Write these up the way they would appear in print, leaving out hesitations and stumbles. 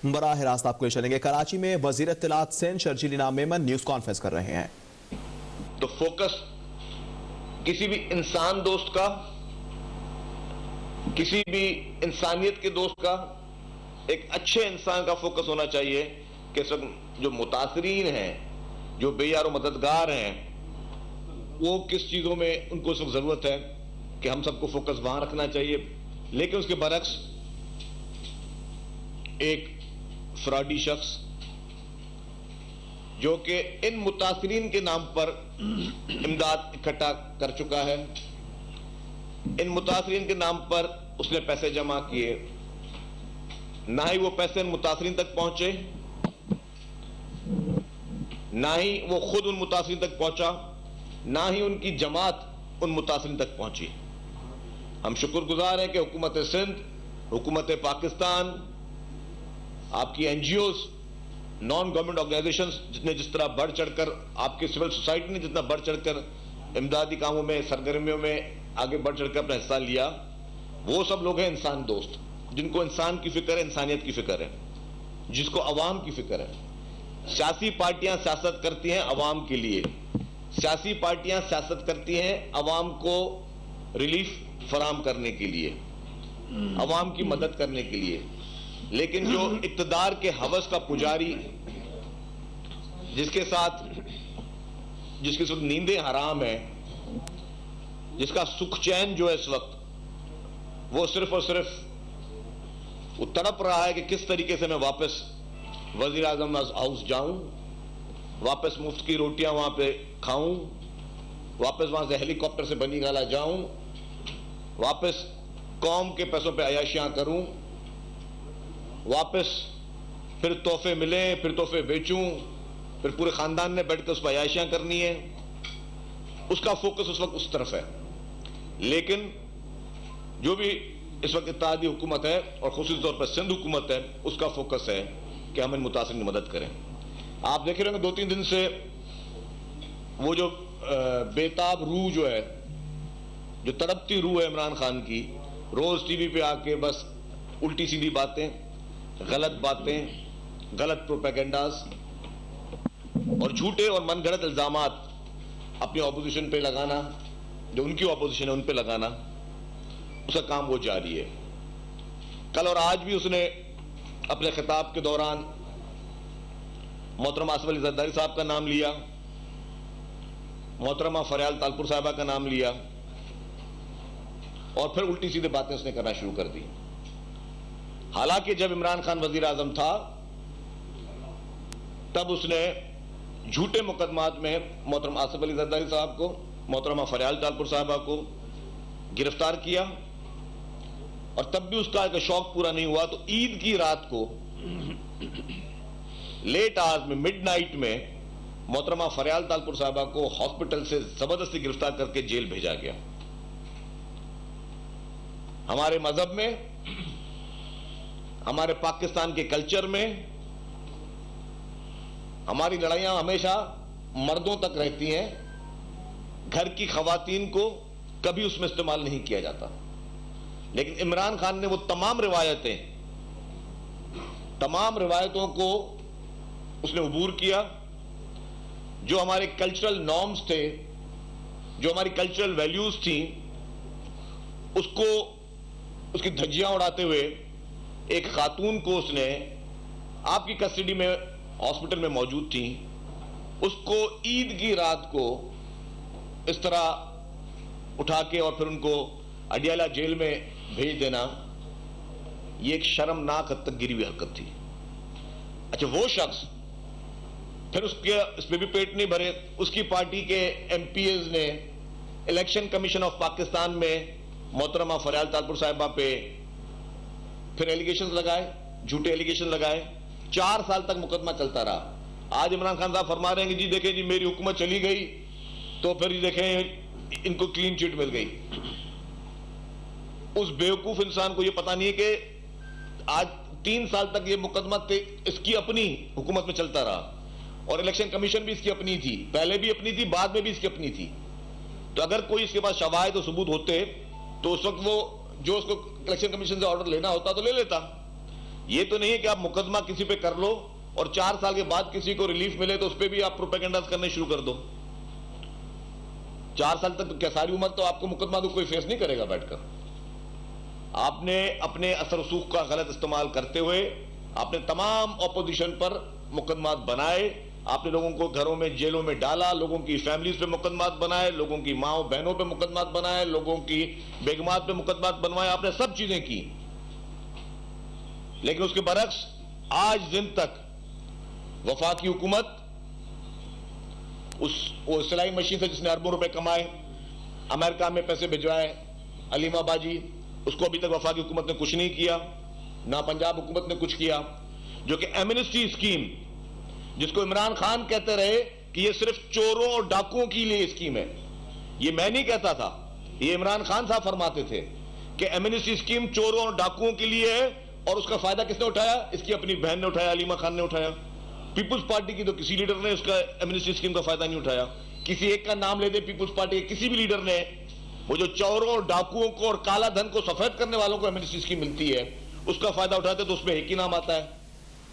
बराह रास्त आपको चलेंगे। कराची में वजीर इत्तलात सेन शर्जील इनाम मेमन न्यूज कॉन्फ्रेंस कर रहे हैं। तो फोकस किसी भी इंसान दोस्त का, किसी भी इंसानियत के दोस्त का, एक अच्छे इंसान का फोकस होना चाहिए कि सब जो मुतासरीन हैं, जो बेयार मददगार हैं, वो किस चीजों में उनको सब जरूरत है कि हम सबको फोकस वहां रखना चाहिए। लेकिन उसके बरक्स एक फ्रॉडी शख्स जो कि इन मुतासरीन के नाम पर इमदाद इकट्ठा कर चुका है, इन मुतासरीन के नाम पर उसने पैसे जमा किए, ना ही वो पैसे इन मुतासरीन तक पहुंचे, ना ही वो खुद उन मुतासरीन तक पहुंचा, ना ही उनकी जमात उन मुतासरीन तक पहुंची। हम शुक्रगुजार हैं कि हुकूमत सिंध, हुकूमत पाकिस्तान, आपकी एनजीओज, नॉन गवर्नमेंट ऑर्गेनाइजेशंस जितने जिस तरह बढ़ चढ़कर, आपकी सिविल सोसाइटी ने जितना बढ़ चढ़कर इमदादी कामों में, सरगर्मियों में आगे बढ़ चढ़कर अपना हिस्सा लिया, वो सब लोग हैं इंसान दोस्त, जिनको इंसान की फिक्र है, इंसानियत की फिक्र है, जिसको अवाम की फिक्र है। सियासी पार्टियां सियासत करती हैं अवाम के लिए, सियासी पार्टियां सियासत करती हैं अवाम को रिलीफ फराहम करने के लिए, अवाम की मदद करने के लिए। लेकिन जो इक्तदार के हवस का पुजारी, जिसके साथ जिसकी सुख नींदें हराम है, जिसका सुख चैन जो है इस वक्त वो सिर्फ और सिर्फ वो तड़प रहा है कि किस तरीके से मैं वापस वजीर आजम हाउस जाऊं, वापस मुफ्त की रोटियां वहां पे खाऊं, वापस वहां से हेलीकॉप्टर से बनी गाला जाऊं, वापस कौम के पैसों पे अयाशियां करूं, वापस फिर तोहफे मिले, फिर तोहफे बेचूं, फिर पूरे खानदान ने बैठकर उस पर अयाशियां करनी है। उसका फोकस उस वक्त उस तरफ है। लेकिन जो भी इस वक्त इत्तेहादी हुकूमत है और खुसूसी तौर पर सिंध हुकूमत है, उसका फोकस है कि हम इन मुतासिरीन की मदद करें। आप देख रहे होंगे 2-3 दिन से वो जो बेताब रूह जो है, जो तड़पती रूह है इमरान खान की, रोज टीवी पे आके बस उल्टी सीधी बातें, गलत बातें, गलत प्रोपेगेंडास और झूठे और मनगढ़ंत इल्जामात अपनी ऑपोजिशन पे लगाना, जो उनकी ऑपोजिशन है उन पे लगाना, उसका काम वो जारी है। कल और आज भी उसने अपने खिताब के दौरान मोहतरमा आसिफ अली जरदारी साहब का नाम लिया, मोहतरमा फरियाल तालपुर साहिबा का नाम लिया और फिर उल्टी सीधे बातें उसने करना शुरू कर दी। हालांकि जब इमरान खान वजीर आजम था तब उसने झूठे मुकदमात में मोहतरमा आसिफ अली जरदारी साहब को, मोहतरमा फरियाल तालपुर साहिबा को गिरफ्तार किया और तब भी उसका एक शौक पूरा नहीं हुआ तो ईद की रात को लेट आवर्स में, मिडनाइट में मोहतरमा फरियाल तालपुर साहिबा को हॉस्पिटल से जबरदस्ती गिरफ्तार करके जेल भेजा गया। हमारे मजहब में, हमारे पाकिस्तान के कल्चर में हमारी लड़ाइयां हमेशा मर्दों तक रहती हैं, घर की खवातीन को कभी उसमें इस्तेमाल नहीं किया जाता। लेकिन इमरान खान ने वो तमाम रिवायतों को उसने अबूर किया, जो हमारे कल्चरल नॉर्म्स थे, जो हमारी कल्चरल वैल्यूज थी, उसको उसकी धज्जियां उड़ाते हुए एक खातून को उसने, आपकी कस्टडी में हॉस्पिटल में मौजूद थी, उसको ईद की रात को इस तरह उठा के और फिर उनको अडियाला जेल में भेज देना, यह एक शर्मनाक हद तक गिरी हुई हरकत थी। अच्छा, वो शख्स फिर उसके इसमें भी पेट नहीं भरे, उसकी पार्टी के एमपीएस ने इलेक्शन कमीशन ऑफ पाकिस्तान में मोहतरमा फरियाल तालपुर साहिबा पे फिर एलिगेशन लगाए, झूठे एलिगेशन लगाए। 4 साल तक मुकदमा चलता रहा। आज इमरान खान साहब फरमा रहे हैं कि जी देखें जी मेरी हुकूमत चली गई तो फिर देखें इनको क्लीन चिट मिल गई। उस बेवकूफ इंसान को यह पता नहीं है कि आज 3 साल तक यह मुकदमा इसकी अपनी हुकूमत में चलता रहा और इलेक्शन कमीशन भी इसकी अपनी थी, पहले भी अपनी थी, बाद में भी इसकी अपनी थी। तो अगर कोई इसके पास शवाहिद और सबूत होते तो उस वक्त वो जो उसको इलेक्शन कमीशन से ऑर्डर लेना होता तो ले लेता, ये तो नहीं है कि आप मुकदमा किसी पे कर लो और 4 साल के बाद किसी को रिलीफ मिले तो उस पर भी आप प्रोपेगेंडास करने शुरू कर दो। 4 साल तक तो क्या सारी उम्र तो आपको मुकदमा तो कोई फेस नहीं करेगा बैठकर। आपने अपने असर रसूख का गलत इस्तेमाल करते हुए आपने तमाम ऑपोजिशन पर मुकदमात बनाए, आपने लोगों को घरों में जेलों में डाला, लोगों की फैमिलीज पे मुकदमात बनाए, लोगों की माओ बहनों पे मुकदमात बनाए, लोगों की बेगमात पे मुकदमात बनवाए, आपने सब चीजें की। लेकिन उसके बरक्स आज दिन तक वफाकी हुकूमत वो सिलाई मशीन से जिसने अरबों रुपए कमाए, अमेरिका में पैसे भिजवाए, अलीमा बाजी, उसको अभी तक वफाकी हुकूमत ने कुछ नहीं किया, ना पंजाब हुकूमत ने कुछ किया। जो कि एमनेस्टी स्कीम, जिसको इमरान खान कहते रहे कि ये सिर्फ चोरों और डाकुओं के लिए स्कीम है, ये मैं नहीं कहता था, ये इमरान खान साहब फरमाते थे कि एमनेस्टी स्कीम चोरों और डाकुओं के लिए है। और उसका फायदा किसने उठाया? इसकी अपनी बहन ने उठाया, अलीमा खान ने उठाया। पीपुल्स पार्टी की तो किसी लीडर ने उसका एमनेस्टी स्कीम का फायदा नहीं उठाया। किसी एक का नाम ले दे पीपुल्स पार्टी के किसी भी लीडर ने, वो जो चोरों और डाकुओं को और काला धन को सफेद करने वालों को एमनेस्टी स्कीम मिलती है, उसका फायदा उठाते तो उसमें एक ही नाम आता है,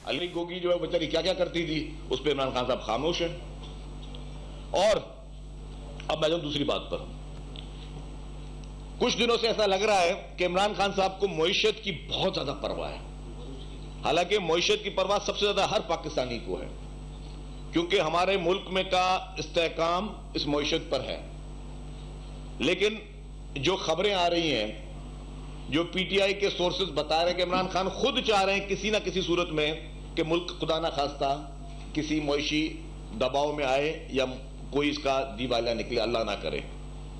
अली गोगी जो है बेचारी क्या क्या करती थी, उस पर इमरान खान साहब खामोश है। और अब मैं जाऊं दूसरी बात पर। कुछ दिनों से ऐसा लग रहा है कि इमरान खान साहब को मईशत की बहुत ज्यादा परवाह है। हालांकि मईशत की परवाह सबसे ज्यादा हर पाकिस्तानी को है, क्योंकि हमारे मुल्क में का इस्तेहकाम इस मईशत पर है। लेकिन जो खबरें आ रही हैं, जो पीटीआई के सोर्सेज बता रहे हैं कि इमरान खान खुद चाह रहे हैं किसी ना किसी सूरत में कि मुल्क खुदा ना खास्ता किसी मईशी दबाव में आए या कोई इसका दिवालिया निकले, अल्लाह ना करे,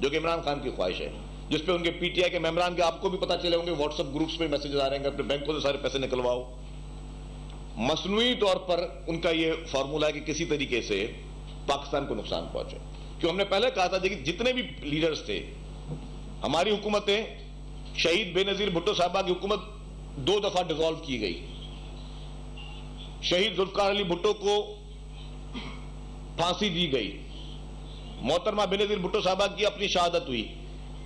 जो कि इमरान खान की ख्वाहिश है, जिसपे उनके पीटीआई के मेंबरान के आपको भी पता चले होंगे, व्हाट्सएप ग्रुप्स में मैसेज आ रहे हैं, अपने बैंकों से सारे पैसे निकलवाओ। मसनूई तौर पर उनका यह फॉर्मूला है कि किसी तरीके से पाकिस्तान को नुकसान पहुंचे। क्यों हमने पहले कहा था कि जितने भी लीडर्स थे, हमारी हुकूमतें, शहीद बेनजीर भुट्टो साहबा की हुकूमत 2 दफा डिसॉल्व की गई, शहीद जुल्फकार अली भुट्टो को फांसी दी गई, मोहतरमा बेनजीर भुट्टो साहबा की अपनी शहादत हुई।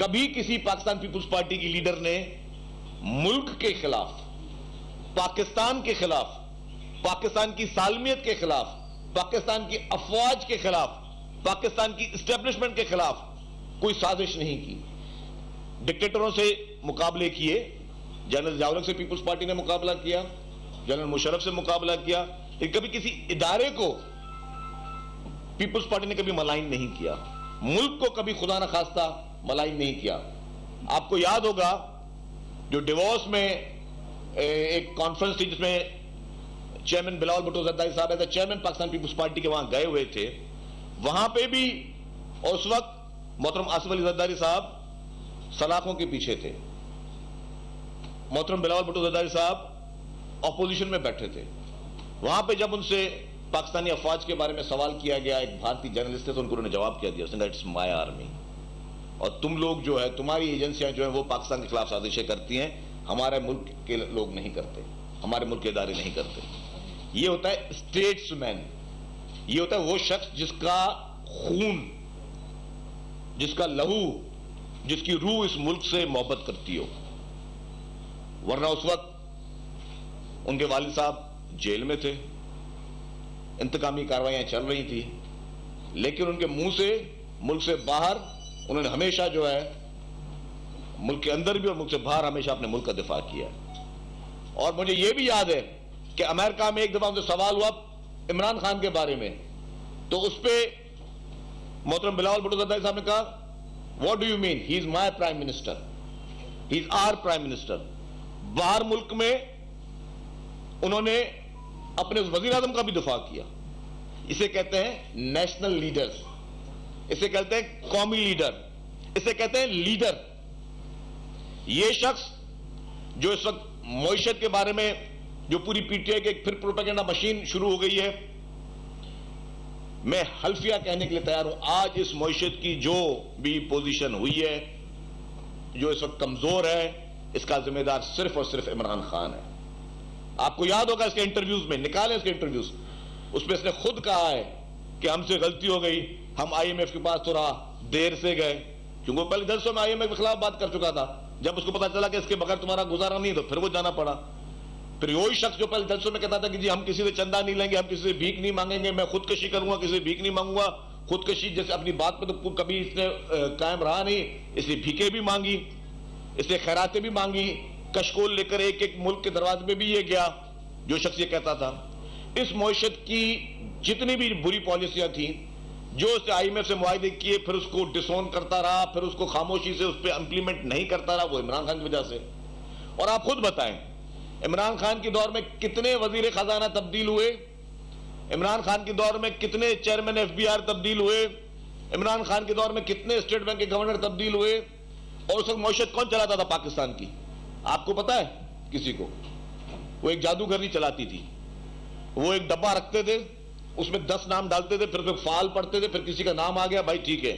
कभी किसी पाकिस्तान पीपुल्स पार्टी की लीडर ने मुल्क के खिलाफ, पाकिस्तान के खिलाफ, पाकिस्तान की सालमियत के खिलाफ, पाकिस्तान की अफवाज के खिलाफ, पाकिस्तान की इस्टेब्लिशमेंट के खिलाफ कोई साजिश नहीं की। डिक्टेटरों से मुकाबले किए, जनरल ज़ियाउल हक से पीपुल्स पार्टी ने मुकाबला किया, जनरल मुशर्रफ से मुकाबला किया, लेकिन कभी किसी इदारे को पीपुल्स पार्टी ने कभी मलाइन नहीं किया, मुल्क को कभी खुदा न खास्ता मलाइन नहीं किया। आपको याद होगा जो डिवोर्स में एक कॉन्फ्रेंस थी जिसमें चेयरमैन बिलावल भुट्टो जरदारी साहब ऐसे चेयरमैन पाकिस्तान पीपुल्स पार्टी के वहां गए हुए थे, वहां पे भी और उस वक्त मोहतरम आसिफ अली जरदारी साहब सलाखों के पीछे थे, मोहतरम बिलावल भुट्टो जरदारी साहब ऑपोजिशन में बैठे थे। वहां पे जब उनसे पाकिस्तानी अफवाज के बारे में सवाल किया गया, एक भारतीय जर्नलिस्ट थे, तो उन्होंने जवाब क्या दिया, इट्स माय आर्मी, और तुम लोग जो है, तुम्हारी एजेंसियां जो है वो पाकिस्तान के खिलाफ साजिशें करती हैं, हमारे मुल्क के लोग नहीं करते, हमारे मुल्क के इदारे नहीं करते। ये होता है स्टेट्समैन, ये होता है वो शख्स जिसका खून, जिसका लहू, जिसकी रूह इस मुल्क से मोहब्बत करती हो। वरना उस वक्त उनके वालिद साहब जेल में थे, इंतकामी कार्रवाइयां चल रही थी, लेकिन उनके मुंह से, मुल्क से बाहर, उन्होंने हमेशा जो है मुल्क के अंदर भी और मुल्क से बाहर हमेशा अपने मुल्क का दिफा किया। और मुझे यह भी याद है कि अमेरिका में एक दफा उनसे सवाल हुआ इमरान खान के बारे में, तो उस पर मोहतरम बिलावल भुट्टो जरदारी साहब ने कहा, what do you mean, he is my prime minister, he is our prime minister. बाहर मुल्क में उन्होंने अपने वजीर आजम का भी दिफा किया। इसे कहते हैं नेशनल लीडर्स, इसे कहते हैं कौमी लीडर, इसे कहते हैं लीडर। यह शख्स जो इस वक्त मईशत के बारे में जो पूरी पीटीआई की फिर प्रोपेगेंडा मशीन शुरू हो गई है, मैं हल्फिया कहने के लिए तैयार हूं, आज इस मईशत की जो भी पोजीशन हुई है, जो इस वक्त कमजोर है, इसका जिम्मेदार सिर्फ और सिर्फ इमरान खान है। आपको याद होगा इसके इंटरव्यूज में, निकालें इसके इंटरव्यूज, उसमें इसने खुद कहा है कि हमसे गलती हो गई, हम आईएमएफ के पास थोड़ा देर से गए, क्योंकि पहले जलसों में आईएमएफ के खिलाफ बात कर चुका था। जब उसको पता चला कि इसके बगैर तुम्हारा गुजारा नहीं, तो फिर वो जाना पड़ा। फिर वही शख्स जो पहले जलसों में कहता था कि जी हम किसी से चंदा नहीं लेंगे, हम किसी से भीख नहीं मांगेंगे, मैं खुदकशी करूंगा, किसी से भीख नहीं मांगूंगा। खुदकशी जैसे अपनी बात पे तो कभी इसने कायम रहा नहीं, इसलिए भीखें भी मांगी, इसलिए खैरातें भी मांगी, कशकोल लेकर एक एक मुल्क के दरवाजे पे भी ये गया जो शख्स ये कहता था। इस मईशत की जितनी भी बुरी पॉलिसियां थी, जो उसने IMF से मुआहदे किए, फिर उसको डिसोन करता रहा, फिर उसको खामोशी से उस पर इंप्लीमेंट नहीं करता रहा, वो इमरान खान की वजह से। और आप खुद बताएं, इमरान खान के दौर में कितने वजीर खजाना तब्दील हुए, इमरान खान के दौर में कितने चेयरमैन FBR तब्दील हुए, इमरान खान के दौर में कितने स्टेट बैंक के गवर्नर तब्दील हुए, और उस वक्त मईशत कौन चलाता था पाकिस्तान की? आपको पता है? किसी को? वो एक जादूगरनी चलाती थी। वो एक डब्बा रखते थे, उसमें 10 नाम डालते थे, फिर उसमें फाल पढ़ते थे, फिर किसी का नाम आ गया, भाई ठीक है।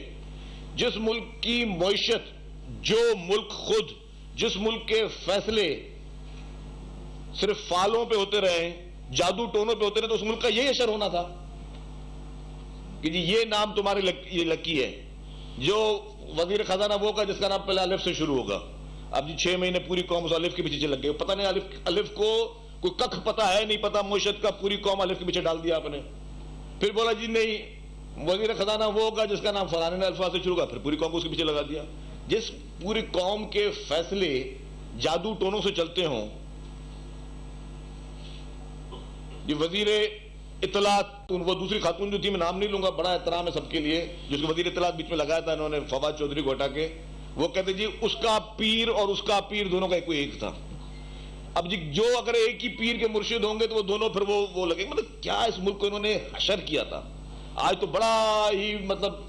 जिस मुल्क की मईशत, जो मुल्क खुद, जिस मुल्क के फैसले सिर्फ फालों पे होते रहे, जादू टोनों पे होते रहे, तो उस मुल्क का यही असर होना था कि जी ये नाम तुम्हारे ये लकी है। जो वजीर खजाना वो का जिसका नाम पहले अलिफ से शुरू होगा। अब जी 6 महीने पूरी कौम उस अलिफ के पीछे लग गई, पता नहीं अलिफ को कोई कख पता है नहीं पता, मईशत का पूरी कौम अलिफ के पीछे डाल दिया आपने। फिर बोला जी नहीं, वजीर खजाना वो होगा जिसका नाम फलाने अल्फाज से शुरू होगा, फिर पूरी कौम को उसके पीछे लगा दिया। जिस पूरी कौम के फैसले जादू टोनों से चलते हों, ये वजीर इतलात, वो दूसरी खातून जो थी, मैं नाम नहीं लूंगा, बड़ा एहतराम है सबके लिए, जिसको वजीर इतलात बीच में लगाया था इन्होंने, फवाद चौधरी को हटा के, वो कहते जी उसका पीर और उसका पीर दोनों का कोई एक था। अब जी जो अगर एक ही पीर के मुर्शिद होंगे तो वो दोनों फिर वो लगे। मतलब क्या इस मुल्क को इन्होंने हशर किया था। आज तो बड़ा ही मतलब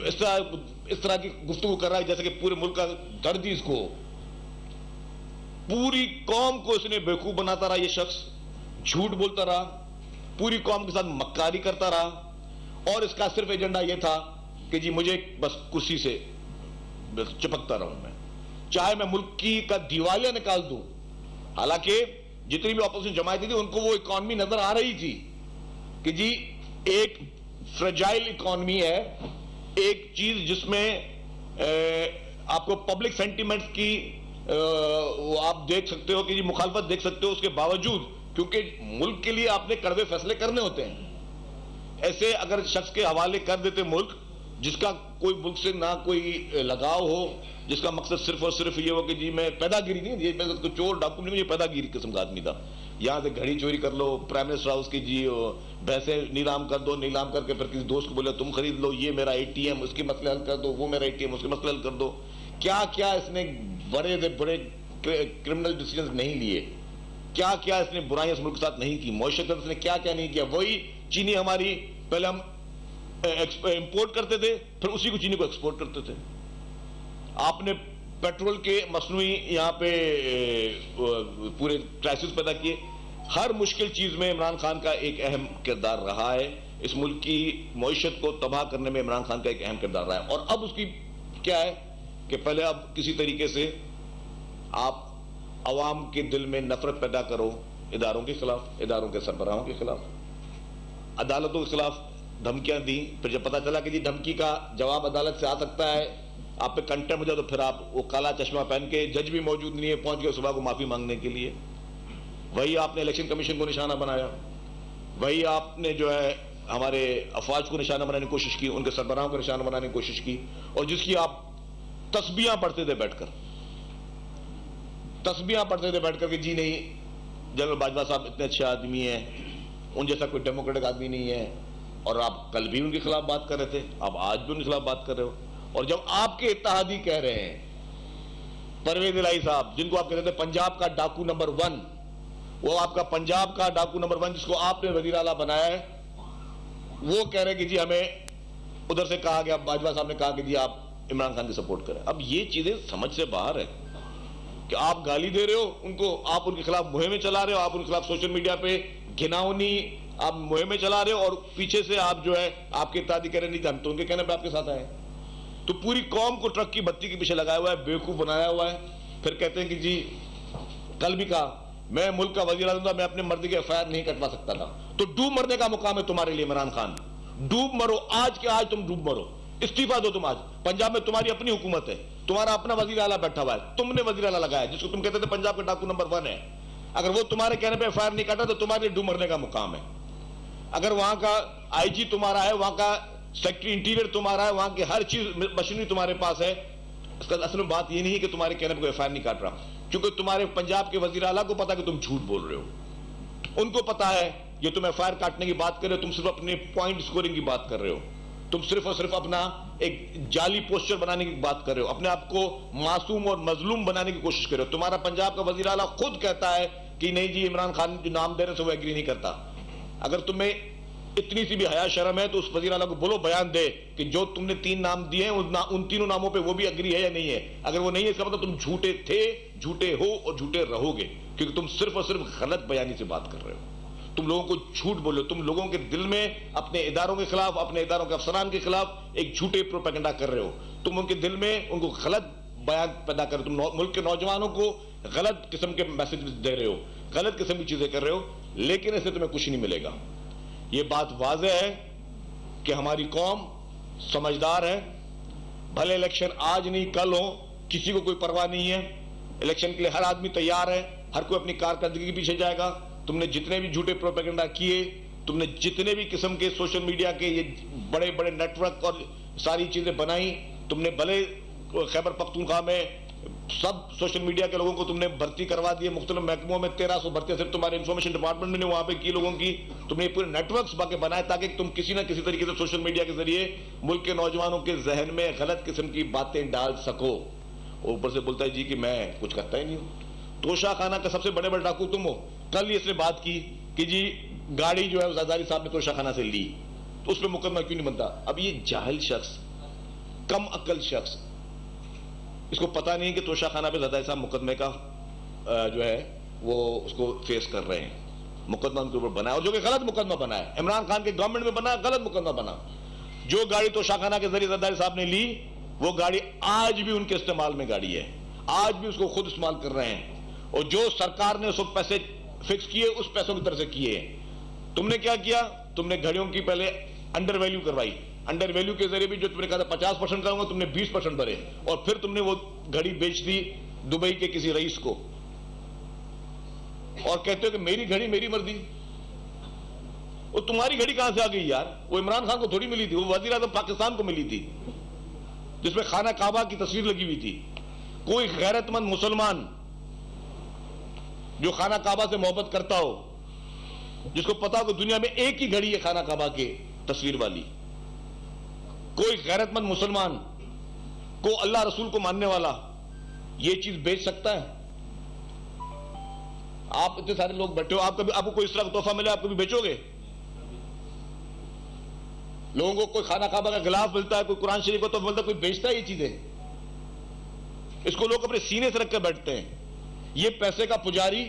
इस तरह की गुफ्तगू कर रहा है जैसे कि पूरे मुल्क का दर्द ही इसको, पूरी कौम को इसने बेवकूफ बनाता रहा ये शख्स, झूठ बोलता रहा, पूरी कौम के साथ मक्कारी करता रहा, और इसका सिर्फ एजेंडा यह था कि जी मुझे बस कुर्सी से बस चिपकता रहूं मैं, चाहे मैं मुल्क की का दिवालिया निकाल दूं। हालांकि जितनी भी ऑपोजिशन जमायतें थी उनको वो इकॉनमी नजर आ रही थी कि जी एक फ्रेजाइल इकॉनमी है, एक चीज जिसमें आपको पब्लिक सेंटिमेंट्स की आप देख सकते हो कि जी मुखालफत देख सकते हो, उसके बावजूद, क्योंकि मुल्क के लिए आपने कड़वे फैसले करने होते हैं। ऐसे अगर शख्स के हवाले कर देते मुल्क जिसका कोई मुल्क से ना कोई लगाव हो, जिसका मकसद सिर्फ और सिर्फ ये हो कि जी मैं पैदागिरी नहीं, ये मैं चोर डाकू नहीं, ये पैदागिरी किस्म का आदमी था। यहां से घड़ी चोरी कर लो, प्राइम मिनिस्टर हाउस की जी भैंसे नीलाम कर दो, नीलाम करके फिर किसी दोस्त को बोले तुम खरीद लो, ये मेरा ATM, उसके मसले हल कर दो, वो मेरा ATM, उसके मसले हल कर दो। क्या क्या इसने बड़े से बड़े क्रिमिनल डिसीजन नहीं लिए, क्या क्या इसने बुराइयां इस मुल्क के साथ नहीं की, मईशत इसने क्या क्या नहीं किया। वही चीनी हमारी, पहले हम इंपोर्ट करते थे, फिर उसी को चीनी को एक्सपोर्ट करते थे। आपने पेट्रोल के मसनूई यहाँ पे पूरे क्राइसिस पैदा किए। हर मुश्किल चीज में इमरान खान का एक अहम किरदार रहा है। इस मुल्क की मईशत को तबाह करने में इमरान खान का एक अहम किरदार रहा है। और अब उसकी क्या है कि पहले अब किसी तरीके से आप अवाम के दिल में नफरत पैदा करो इदारों के खिलाफ, इदारों के सरबराहों के खिलाफ, अदालतों के खिलाफ धमकियां दी। फिर जब पता चला कि जी धमकी का जवाब अदालत से आ सकता है, आप पे कंटेम्प्ट हो जाए, तो फिर आप वो काला चश्मा पहन के, जज भी मौजूद नहीं है, पहुंच गए सुबह को माफी मांगने के लिए। वही आपने इलेक्शन कमीशन को निशाना बनाया, वही आपने जो है हमारे अफवाज को निशाना बनाने की कोशिश की, उनके सरबराहों को निशाना बनाने की कोशिश की, और जिसकी आप तस्बीहां पढ़ते थे बैठकर, तस्बीहां पढ़ते थे बैठकर कि जी नहीं जनरल बाजवा साहब इतने अच्छे आदमी हैं, उन जैसा कोई डेमोक्रेटिक आदमी नहीं है। और आप कल भी उनके खिलाफ बात कर रहे थे, आप आज भी उनके खिलाफ बात कर रहे हो। और जब आपके इत्तेहादी कह रहे हैं, परवेज इलाही साहब जिनको आप कहते थे पंजाब का डाकू नंबर 1, वो आपका पंजाब का डाकू नंबर 1 जिसको आपने वजीर आला बनाया है, वो कह रहे हैं कि जी हमें उधर से कहा गया, बाजवा साहब ने कहा कि जी आप इमरान खान की सपोर्ट करें। अब ये चीजें समझ से बाहर है कि आप गाली दे रहे हो उनको, आप उनके खिलाफ मुहिमें चला रहे हो, आप उनके खिलाफ सोशल मीडिया पे घिनौनी आप मुहिमें चला रहे हो, और पीछे से आप जो है आपके इत्तेहादी कह रहे नहीं, हम तो उनके कहने पे आपके साथ आए। तो पूरी कौम को ट्रक की बत्ती के पीछे लगाया हुआ है, बेवकूफ बनाया हुआ है। फिर कहते हैं कि जी कल भी कहा मैं मुल्क का वजीर आज़म था, मैं अपने मर्द के FIR नहीं कटवा सकता था। तो डूब मरने का मुकाम है तुम्हारे लिए इमरान खान, डूब मरो आज के आज, तुम डूब मरो, इस्तीफा दो तुम आज। पंजाब में तुम्हारी अपनी हुकूमत है, तुम्हारा अपना वजीर आला बैठा हुआ है, तुमने वजीर आला लगाया जिसको तुम कहते थे पंजाब का डाकू नंबर 1 है। अगर वो तुम्हारे कहने पे एफआईआर नहीं काटा तो तुम्हारे लिए डूब मरने का मुकाम है। अगर वहां का आईजी तुम्हारा है, वहां का सेक्रेटरी इंटीरियर तुम्हारा है, वहां की हर चीज मशीनरी तुम्हारे पास है, इसका असल में बात ये नहीं है कि तुम्हारे कहने पे कोई एफआईआर नहीं काट रहा, क्योंकि तुम्हारे पंजाब के वजीर आला को पता कि तुम झूठ बोल रहे हो। उनको पता है ये तुम एफआईआर काटने की बात कर रहे हो, तुम सिर्फ अपने पॉइंट स्कोरिंग की बात कर रहे हो, तुम सिर्फ और सिर्फ अपना एक जाली पोस्टर बनाने की बात कर रहे हो, अपने आप को मासूम और मजलूम बनाने की कोशिश कर रहे हो। तुम्हारा पंजाब का वजीर आला खुद कहता है कि नहीं जी, इमरान खान जो नाम दे रहे थे वो एग्री नहीं करता। अगर तुम्हें इतनी सी भी हया शर्म है तो उस वजीर आला को बोलो, बयान दे कि जो तुमने 3 नाम दिए हैं उन तीनों नामों पे वो भी एग्री है या नहीं है। अगर वो नहीं है इसका मतलब तुम झूठे थे, झूठे हो और झूठे रहोगे, क्योंकि तुम सिर्फ और सिर्फ गलत बयानी से बात कर रहे हो। तुम लोगों को झूठ बोलो, तुम लोगों के दिल में अपने इदारों के खिलाफ, अपने इदारों के अफसरान के खिलाफ एक झूठे प्रोपेगेंडा कर रहे हो। तुम उनके दिल में उनको गलत बयान पैदा कर, तुम मुल्क के नौजवानों को गलत किस्म के मैसेज दे रहे हो, गलत किस्म की चीजें कर रहे हो, लेकिन इससे तुम्हें कुछ नहीं मिलेगा। यह बात वाज़ेह है कि हमारी कौम समझदार है। भले इलेक्शन आज नहीं कल हो, किसी को कोई परवाह नहीं है। इलेक्शन के लिए हर आदमी तैयार है, हर कोई अपनी कारकर्दगी के पीछे जाएगा। तुमने जितने भी झूठे प्रोपेगेंडा किए, तुमने जितने भी किस्म के सोशल मीडिया के ये बड़े बड़े नेटवर्क और सारी चीजें बनाई, तुमने भले खैबर पख्तूनख्वा में सब सोशल मीडिया के लोगों को तुमने भर्ती करवा दिए मुख्तलिफ महकमों में, 1300 भर्तियां सिर्फ तुम्हारे इंफॉर्मेशन डिपार्टमेंट ने वहां पे की लोगों की। तुमने पूरे नेटवर्क्स बाकी बनाए ताकि तुम किसी ना किसी तरीके से सोशल मीडिया के जरिए मुल्क के नौजवानों के जहन में गलत किस्म की बातें डाल सको। ऊपर से बोलता है जी कि मैं कुछ करता ही नहीं हूं। तोशा खाना का सबसे बड़े बड़े डाकू तुम हो। कल इसने बात की कि जी गाड़ी जो है ज़रदारी साहब ने तोशा खाना से ली, तो उस पर मुकदमा क्यों नहीं बनता? अब ये जाहिल शख्स, कम अक्ल शख्स, इसको पता नहीं कि तोशा खाना पे ज़रदारी साहब मुकदमे का जो है वो उसको फेस कर रहे हैं। मुकदमा उनके ऊपर बना है और जो कि गलत मुकदमा बना है, इमरान खान के गवर्नमेंट में बना, गलत मुकदमा बना। जो गाड़ी तोशा खाना के जरिए ज़रदारी साहब ने ली, वो गाड़ी आज भी उनके इस्तेमाल में गाड़ी है, आज भी उसको खुद इस्तेमाल कर रहे हैं। और जो सरकार ने उसको पैसे फिक्स किए, उस पैसों की तरफ से किए। तुमने क्या किया? तुमने घड़ियों की पहले अंडर वैल्यू करवाई, अंडर वैल्यू के जरिए भी जो तुमने कहा था 50% करूंगा, तुमने 20% भरे, और फिर तुमने वो घड़ी बेच दी दुबई के किसी रईस को, और कहते हो कि मेरी घड़ी मेरी मर्जी। वो तुम्हारी घड़ी कहां से आ गई यार? वो इमरान खान को थोड़ी मिली थी, वो वजीर आज़म पाकिस्तान को मिली थी, जिसमें खाना काबा की तस्वीर लगी हुई थी। कोई गैरतमंद मुसलमान जो खाना काबा से मोहब्बत करता हो, जिसको पता हो कि दुनिया में एक ही घड़ी है खाना काबा के तस्वीर वाली, कोई गैरतमंद मुसलमान को, अल्लाह रसूल को मानने वाला, ये चीज बेच सकता है? आप इतने सारे लोग बैठे हो, आपको कोई इस तरह का तोहफा मिले, आप कभी बेचोगे? लोगों को कोई खाना काबा का गिलाफ मिलता है, कोई कुरान शरीफ का तोहफा मिलता है, कोई बेचता है ये चीजें? इसको लोग अपने सीने से रख कर बैठते हैं। ये पैसे का पुजारी,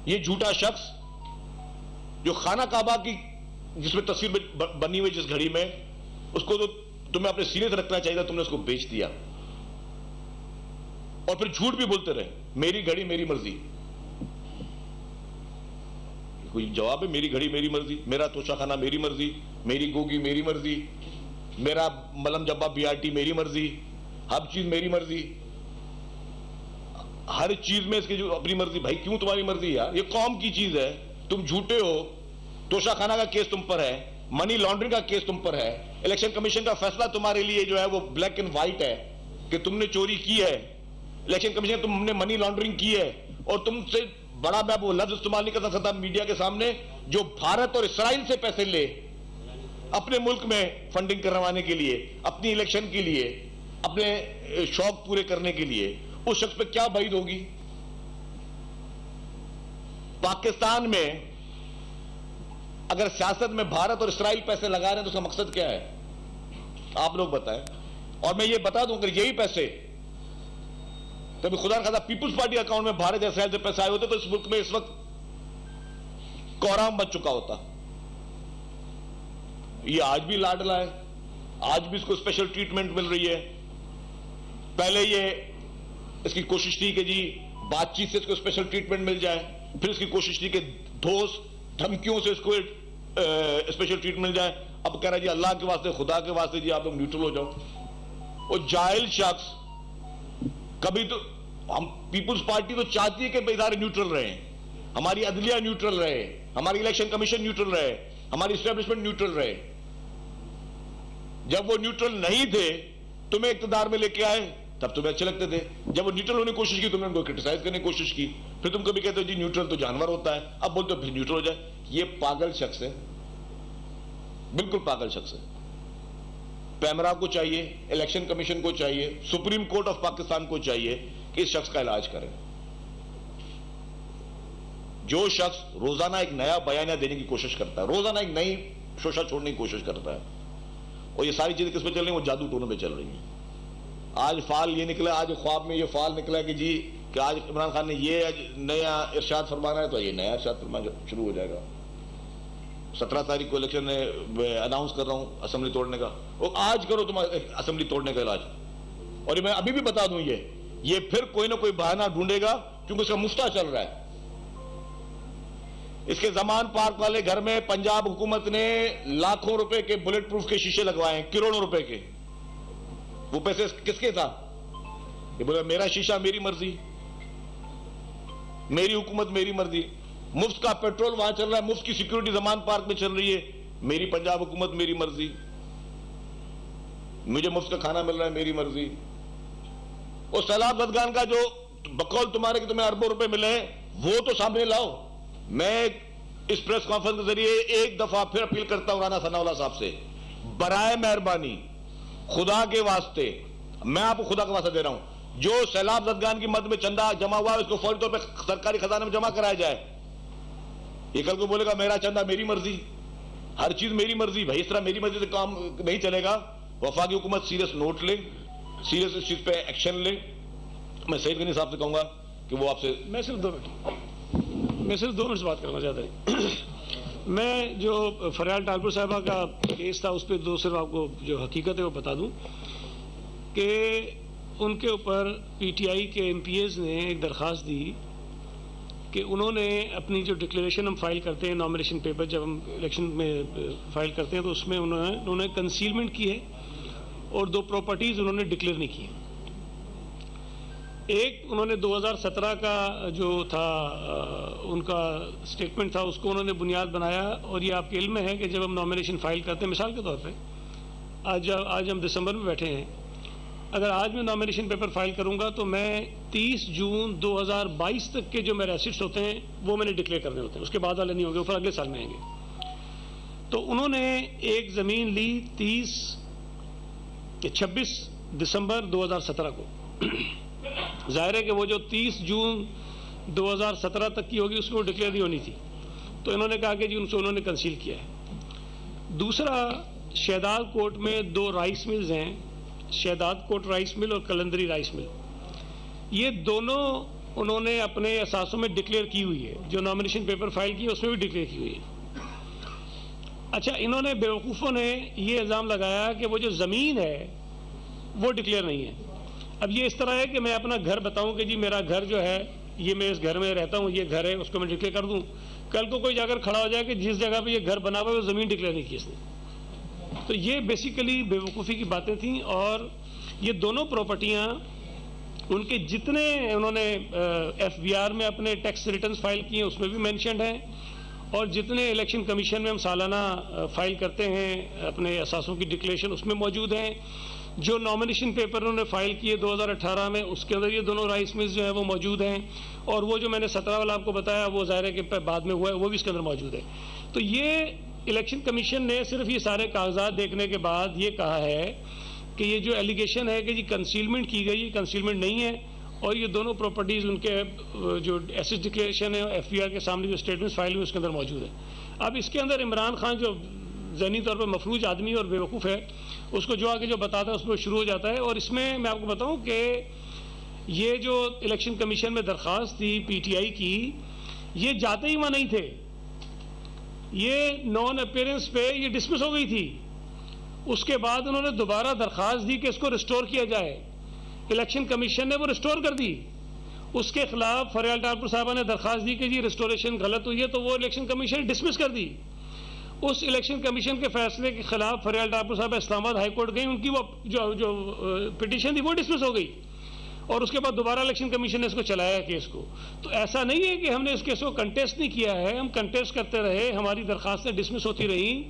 ये झूठा शख्स जो खाना काबा की जिसमें तस्वीर बनी हुई जिस घड़ी में, उसको तो तुम्हें अपने सीने से रखना चाहिए था, तुमने उसको बेच दिया और फिर झूठ भी बोलते रहे, मेरी घड़ी मेरी मर्जी। कोई जवाब है? मेरी घड़ी मेरी मर्जी, मेरा तोशा खाना मेरी मर्जी, मेरी गोगी मेरी मर्जी, मेरा मलम जब्बा बीआरटी मेरी मर्जी, हर चीज मेरी मर्जी, हर चीज में इसकी जो अपनी मर्जी। भाई क्यों तुम्हारी मर्जी यार? ये कौम की चीज है, तुम झूठे हो। तोशा खाना का केस तुम पर है, मनी लॉन्ड्रिंग का केस तुम पर है, इलेक्शन कमीशन का फैसला तुम्हारे लिए जो है वो ब्लैक एंड व्हाइट है कि तुमने चोरी की है। इलेक्शन कमीशन तुमने मनी लॉन्ड्रिंग की है, और तुमसे बड़ा मैं वो लफ्ज इस्तेमाल नहीं कर सकता मीडिया के सामने, जो भारत और इसराइल से पैसे ले अपने मुल्क में फंडिंग करवाने के लिए, अपनी इलेक्शन के लिए, अपने शौक पूरे करने के लिए, उस शख्स पे क्या बैद होगी? पाकिस्तान में अगर सियासत में भारत और इसराइल पैसे लगा रहे हैं तो उसका मकसद क्या है? आप लोग बताएं। और मैं ये बता दूं, अगर यही पैसे कभी खुदा न खासा पीपुल्स पार्टी अकाउंट में भारत या इसराइल से पैसे आए होते तो इस मुल्क में इस वक्त कोहराम बच चुका होता। ये आज भी लाडला है, आज भी इसको स्पेशल ट्रीटमेंट मिल रही है। पहले ये इसकी कोशिश थी कि जी बातचीत से इसको स्पेशल ट्रीटमेंट मिल जाए, फिर इसकी कोशिश थी कि धोस धमकियों से इसको स्पेशल ट्रीटमेंट मिल जाए। अब कह रहा है जी अल्लाह के वास्ते, खुदा के वास्ते जी आप लोग न्यूट्रल हो जाओ। और जाहिल शख्स कभी तो हम पीपुल्स पार्टी तो चाहती है कि इदारे न्यूट्रल रहे, हमारी अदलिया न्यूट्रल रहे, हमारी इलेक्शन कमीशन न्यूट्रल रहे, हमारी एस्टेब्लिशमेंट न्यूट्रल रहे। जब वो न्यूट्रल नहीं थे, तुम्हें इक्तदार में लेके आए, तब तुम्हें अच्छे लगते थे। जब वो न्यूट्रल होने की कोशिश की, तुमने उनको क्रिटिसाइज करने की कोशिश की, फिर तुम कभी कहते हो जी न्यूट्रल तो जानवर होता है, अब बोलते हो फिर न्यूट्रल हो जाए। ये पागल शख्स है, बिल्कुल पागल शख्स है। पैमरा को चाहिए, इलेक्शन कमीशन को चाहिए, सुप्रीम कोर्ट ऑफ पाकिस्तान को चाहिए कि इस शख्स का इलाज करें। जो शख्स रोजाना एक नया बयानिया देने की कोशिश करता है, रोजाना एक नई शोशा छोड़ने की कोशिश करता है, और ये सारी चीजें किस पे चल रही हैं? वो जादू टोनों पे चल रही हैं। आज फाल ये निकला, आज ख्वाब में ये फाल निकला कि जी कि आज इमरान खान ने ये नया इरशाद फरमाना है, तो ये नया इरशाद फरमाना शुरू हो जाएगा। 17 तारीख को इलेक्शन में अनाउंस कर रहा हूं असेंबली तोड़ने का, वो आज करो तुम असेंबली तोड़ने का इलाज। और मैं अभी भी बता दूं, ये फिर कोई ना कोई बहाना ढूंढेगा, क्योंकि उसका मुफ्ता चल रहा है। इसके जमान पार्क वाले घर में पंजाब हुकूमत ने लाखों रुपए के बुलेट प्रूफ के शीशे लगवाए, करोड़ों रुपए के। वो पैसे किसके था? ये बोले मेरा शीशा मेरी मर्जी, मेरी हुकूमत मेरी मर्जी। मुफ्त का पेट्रोल वहां चल रहा है, मुफ्त की सिक्योरिटी जमान पार्क में चल रही है, मेरी पंजाब हुकूमत मेरी मर्जी। मुझे मुफ्त का खाना मिल रहा है, मेरी मर्जी। और सैलाब जदगान का जो बकौल तुम्हारे कि तुम्हें अरबों रुपए मिले हैं, वो तो सामने लाओ। मैं इस प्रेस कॉन्फ्रेंस के जरिए एक दफा फिर अपील करता हूं राना सनाउल्लाह साहब से, बराए मेहरबानी खुदा के वास्ते, मैं आपको खुदा का वास्ता दे रहा हूं, जो सैलाब जदगान की मद में चंदा जमा हुआ है उसको फौरी तौर पर सरकारी खजाने में जमा कराया जाए। ये कल को बोलेगा मेरा चंदा मेरी मर्जी, हर चीज मेरी मर्जी। भाई इस तरह मेरी मर्जी से काम नहीं चलेगा। वफाकी हुकूमत सीरियस नोट ले, सीरियस इस चीज पे एक्शन ले। मैं सईद गनी साहब से कहूंगा कि वो आपसे मैं सिर्फ 2 मिनट बात करना चाहता हूँ। मैं जो फरियाल टालपुर साहिबा का केस था उस पर सिर्फ आपको जो हकीकत है वो बता दूं कि उनके ऊपर पीटीआई के एमपीएस ने एक दरख्वास्त दी कि उन्होंने अपनी जो डिक्लेरेशन हम फाइल करते हैं, नॉमिनेशन पेपर जब हम इलेक्शन में फाइल करते हैं, तो उसमें उन्होंने कंसीलमेंट की है और 2 प्रॉपर्टीज़ उन्होंने डिक्लेयर नहीं की। एक उन्होंने 2017 का जो था उनका स्टेटमेंट था, उसको उन्होंने बुनियाद बनाया। और ये आपके इल्म में है कि जब हम नॉमिनेशन फाइल करते हैं, मिसाल के तौर पे आज हम दिसंबर में बैठे हैं, अगर आज मैं नॉमिनेशन पेपर फाइल करूंगा तो मैं 30 जून 2022 तक के जो मेरे एसेट्स होते हैं वो मैंने डिक्लेयर करने होते हैं, उसके बाद वाले नहीं होंगे, फिर अगले साल में आएंगे। तो उन्होंने एक ज़मीन ली 26 दिसंबर 2017 को। जाहिर है कि वो जो 30 जून 2017 तक की होगी उसको डिक्लेयर नहीं होनी थी, तो इन्होंने कहा कि जी उन्होंने कंसील किया है। दूसरा, शहदाद कोर्ट में 2 राइस मिल्स हैं, शहदाद कोर्ट राइस मिल और कलंदरी राइस मिल। ये दोनों उन्होंने अपने असासों में डिक्लेयर की हुई है, जो नॉमिनेशन पेपर फाइल किए उसमें भी डिक्लेयर की हुई है। अच्छा, इन्होंने बेवकूफ़ों ने ये इल्ज़ाम लगाया कि वो जो ज़मीन है वो डिक्लेयर नहीं है। अब ये इस तरह है कि मैं अपना घर बताऊं कि जी मेरा घर जो है, ये मैं इस घर में रहता हूं, ये घर है, उसको मैं डिक्लेयर कर दूं। कल को कोई जाकर खड़ा हो जाए कि जिस जगह पे ये घर बना हुआ है वो ज़मीन डिक्लेयर नहीं की इसने। तो ये बेसिकली बेवकूफ़ी की बातें थीं। और ये दोनों प्रॉपर्टियां उनके जितने उन्होंने एफबीआर में अपने टैक्स रिटर्न्स फाइल किए उसमें भी मेंशन्ड हैं, और जितने इलेक्शन कमीशन में हम सालाना फाइल करते हैं अपने असासों की डिक्लेरेशन उसमें मौजूद हैं। जो नॉमिनेशन पेपर उन्होंने फाइल किए 2018 में उसके अंदर ये दोनों राइस मिल्स जो है वो मौजूद हैं, और वो जो मैंने 17 वाला आपको बताया वो ज़ाहिर है कि बाद में हुआ है, वो भी इसके अंदर मौजूद है। तो ये इलेक्शन कमीशन ने सिर्फ ये सारे कागजात देखने के बाद ये कहा है कि ये जो एलिगेशन है कि जी कंसीलमेंट की गई, ये कंसीलमेंट नहीं है, और ये दोनों प्रॉपर्टीज़ उनके जो एसेट डिक्लेरेशन है एफबीआर के सामने जो स्टेटमेंट्स फाइल हुए उसके अंदर मौजूद है। अब इसके अंदर इमरान खान जो ज़हनी तौर पर मफलूज आदमी और बेवकूफ़ है, उसको जो आगे जो बताता है उसमें शुरू हो जाता है। और इसमें मैं आपको बताऊं कि ये जो इलेक्शन कमीशन में दरख्वास्त थी पीटीआई की, ये जाते ही वहाँ नहीं थे, ये नॉन अपीयरेंस पे ये डिसमिस हो गई थी। उसके बाद उन्होंने दोबारा दरख्वास्त दी कि इसको रिस्टोर किया जाए, इलेक्शन कमीशन ने वो रिस्टोर कर दी। उसके खिलाफ फरियाल टालपुर साहबा ने दरख्वास्त दी कि जी रिस्टोरेशन गलत हुई है, तो वो इलेक्शन कमीशन डिसमिस कर दी। उस इलेक्शन कमीशन के फैसले के खिलाफ फरियाल टालपुर साहब इस्लामाबाद हाई कोर्ट गई, उनकी वो जो पिटीशन थी वो डिसमिस हो गई। और उसके बाद दोबारा इलेक्शन कमीशन ने इसको चलाया केस को। तो ऐसा नहीं है कि हमने इस केस को कंटेस्ट नहीं किया है, हम कंटेस्ट करते रहे, हमारी दरखास्तें डिसमिस होती रही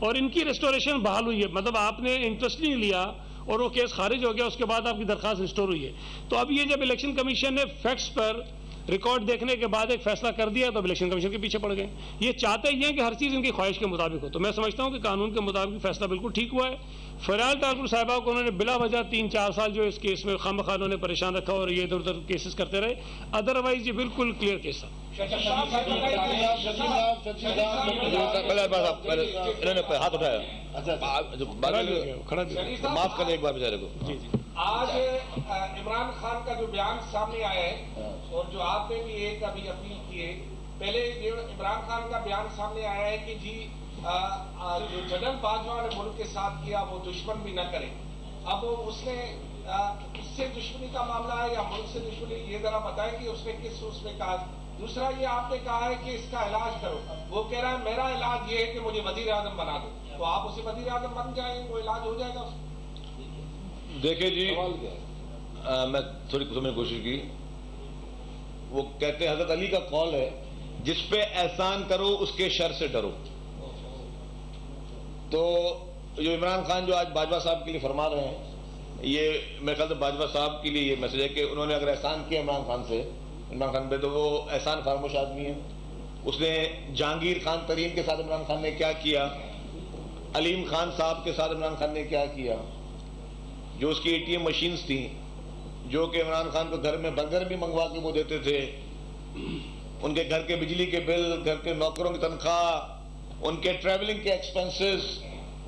और इनकी रेस्टोरेशन बहाल हुई है। मतलब आपने इंटरेस्ट नहीं लिया और वो केस खारिज हो गया, उसके बाद आपकी दरखास्त रिस्टोर हुई है। तो अब ये जब इलेक्शन कमीशन ने फैक्ट्स पर रिकॉर्ड देखने के बाद एक फैसला कर दिया तो इलेक्शन कमीशन के पीछे पड़ गए। ये चाहते ही हैं कि हर चीज़ इनकी ख्वाहिश के मुताबिक हो। तो मैं समझता हूँ कि कानून के मुताबिक फैसला बिल्कुल ठीक हुआ है। फरियाल ठाकुर साहिबा को उन्होंने बिला वजह 3-4 साल जो इस केस में खामखा उन्होंने परेशान रखा और ये इधर उधर केसेस करते रहे, अदरवाइज ये बिल्कुल क्लियर केस था। इन्होंने हाथ उठाया, खड़ा भी माफ कर एक बार बेचारे को। जी जी। आज इमरान खान का जो बयान सामने आया है और जो आपने भी एक अभी अपील की है, पहले इमरान खान का बयान सामने आया है कि जी जो जनरल बाजवा ने मुल्क के साथ किया वो दुश्मन भी न करे। अब उसने किससे दुश्मनी का मामला है या मुल्क से दुश्मनी, ये जरा बताएं कि उसने किस उसमें कहा। दूसरा ये आपने कहा है कि इसका इलाज करो, वो कह रहा है मेरा इलाज ये है कि मुझे वजीर आजम बना दो, तो आप उसे वजीर आजम बन जाएंगे, वो इलाज हो जाएगा। देखिए जी, मैं थोड़ी समझने की कोशिश की। वो कहते हैं हजरत अली का कौल है, जिस पे एहसान करो उसके शर से डरो। तो जो इमरान खान जो आज बाजवा साहब के लिए फरमा रहे हैं, ये मेरे ख्याल से बाजवा साहब के लिए ये मैसेज है कि उन्होंने अगर एहसान किया इमरान खान पे, तो वो एहसान फरामोश आदमी है। उसने जहांगीर खान तरीन के साथ इमरान खान ने क्या किया, अलीम खान साहब के साथ इमरान खान ने क्या किया, जो उसकी ATM मशीन्स थी, जो कि इमरान खान को घर में बर्गर भी मंगवा के वो देते थे, उनके घर के बिजली के बिल, घर के नौकरों की तनख्वाह, उनके ट्रैवलिंग के एक्सपेंसेस,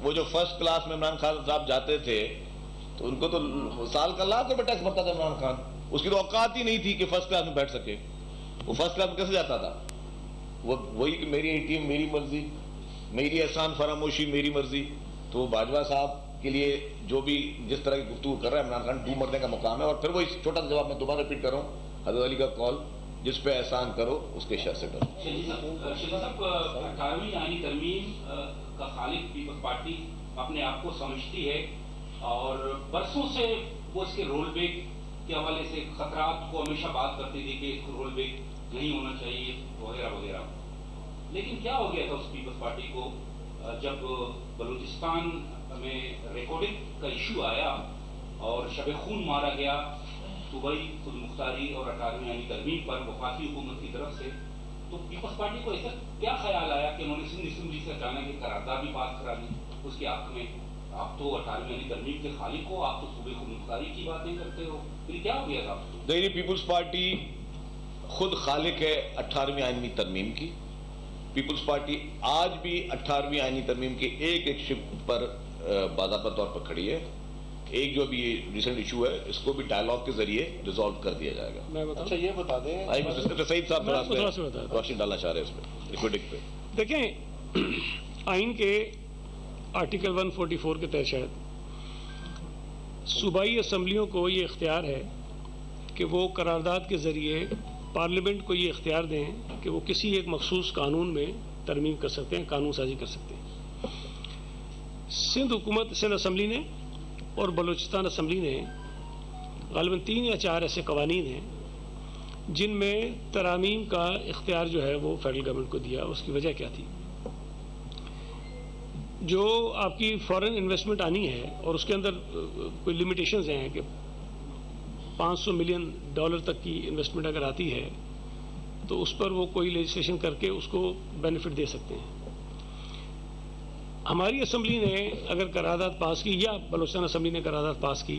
वो जो फर्स्ट क्लास में इमरान खान साहब जाते थे तो उनको तो साल का लाख रुपए टैक्स भरता था इमरान खान। उसकी तो औकात ही नहीं थी कि फर्स्ट क्लास में बैठ सके। वो फर्स्ट क्लास में कैसे जाता था? वो वही कि मेरी ATM मेरी मर्जी, मेरी एहसान फरामोशी मेरी मर्जी। तो बाजवा साहब के लिए जो भी जिस तरह की गुफ्तगू कर रहा है इमरान खान, डूब मरने का मुकाम है। और फिर वो इस छोटा सा जवाब मैं दोबारा रिपीट कर रहा हूँ, हजरत अली का कॉल, जिस पे एहसान करो उसके शर से डरो। 18वीं आईनी तरमीम का खालिक पीपल्स पार्टी अपने आप को समझती है और बरसों से वो इसके रोल बैक के हवाले से खतरात को हमेशा बात करती थी कि रोल बैक नहीं होना चाहिए वगैरह वगैरह। लेकिन क्या हो गया था उस पीपल्स पार्टी को जब बलूचिस्तान में रिकॉर्डिंग का इशू आया और शब खून मारा गया सूबाई खुद मुख्तारी और 18वीं आईनी तरमीम पर वफाकी हुकूमत की तरफ से, तो पीपल्स पार्टी को ऐसा क्या ख्याल आया कि उन्होंने सिंध असेंबली से अचानक एक करारदाद भी पास करा दी उसके हक में? आप तो 18वीं आईनी तरमीम के खालिक हो, आप तो सूबे खुद मुख्तारी की बातें करते हो, फिर क्या हो गया था? दिल्ली पीपल्स पार्टी खुद खालिक है 18वीं आईनी तरमीम की। पीपल्स पार्टी आज भी 18वीं आईनी तरमीम के एक शिप पर बाज़ाब्ता तौर पर खड़ी है। एक जो भी रिसेंट इशू है, इसको भी डायलॉग के जरिए रिजॉल्व कर दिया जाएगा। अच्छा ये बता दें, सईद साहब थोड़ा रोशनी डालना चाह रहे हैं इसमें लिक्विडिक पे। देखें, आइन के आर्टिकल 144 के तहत शायद सूबाई असम्बलियों को ये इख्तियार है कि वो करारदाद के ज़रिए पार्लियामेंट को ये इख्तियार दें कि वो किसी एक मखसूस कानून में तरमीम कर सकते हैं, कानून साजी कर सकते हैं। सिंध असम्बली ने और बलूचिस्तान असम्बली ने ग़ालिबन 3 या 4 ऐसे कवानीन हैं जिनमें तरामीम का इख्तियार जो है वो फेडरल गवर्नमेंट को दिया। उसकी वजह क्या थी? जो आपकी फॉरेन इन्वेस्टमेंट आनी है और उसके अंदर कोई लिमिटेशंस हैं कि $500 मिलियन तक की इन्वेस्टमेंट अगर आती है तो उस पर वो कोई लेजिस्लेशन करके उसको बेनिफिट दे सकते हैं। हमारी असम्बली ने अगर करारदाद पास की या बलूचिस्तान असम्बली ने करारदाद पास की